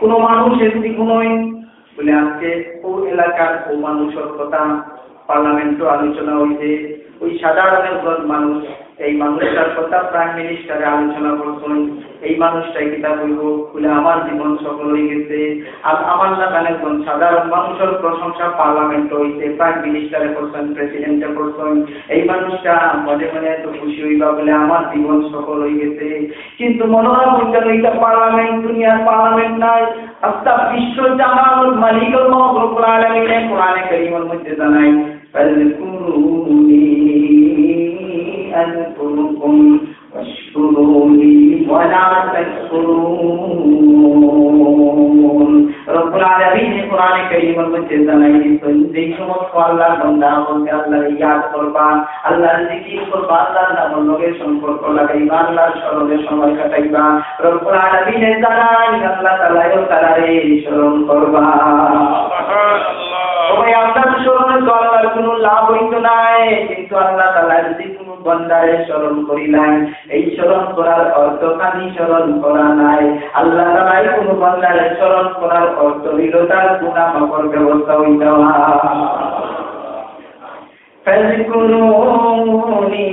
কোনো মানুষ এসি কোনোই বলে আজকে ও এলাকার ও মানুষের কথা পার্লামেন্টে আলোচনা হইছে, ওই সাধারণ মানুষ এই মানুষটার কথা প্রাইম মিনিস্টারে আলোচনা করছেন, এই মানুষটাই কিতা বলবো বলে আমার জীবন সফল হয়ে গেছে। আর আমার না একজন সাধারণ মানুষের প্রশংসা পার্লামেন্ট হইছে, প্রাইম মিনিস্টারে করছেন, প্রেসিডেন্টে করছেন, এই মানুষটা মনে মনে এত খুশি হইবা বলে আমার জীবন সফল হয়ে গেছে। কিন্তু মনোরম বলছেন এইটা পার্লামেন্ট, দুনিয়ার পার্লামেন্ট নাই, আস্তা বিশ্ব জাহানুল মালিকুল মুলক রব্বুল আলামিন কোরআনে কারীমের মধ্যে জানাই ফাযকুরুনি আযকুরুকুম ওয়াশকুরুনি ওয়ালা তাকফুরুন। রব্বুল আলামিন কোরআনে কারীমের মধ্যে জানাই দিয়েছেন যেই সমস্ত আল্লাহর বান্দা বলতে আল্লাহর ইয়াদ করবা, আল্লাহর জিকির করবা, আল্লাহর নামের লগে সম্পর্ক লাগাইবা, আল্লাহর স্মরণে সময় কাটাইবা, রব্বুল আলামিন জানাই আল্লাহ তাআলাও তাআলারে স্মরণ করবা। ওই আপনার স্মরণে তো আল্লাহর কোনো লাভ হইতো নাই, কিন্তু আল্লাহ তাআলা যদি কোনো বান্দারে স্মরণ করিলেন, এই স্মরণ করার অর্থ খালি স্মরণ করা নাই, আল্লাহ তাআলা কোনো বান্দারে স্মরণ করার অর্থ হইল তার গুনাহ মাফের ব্যবস্থা হইতো। ফাযকুরুনি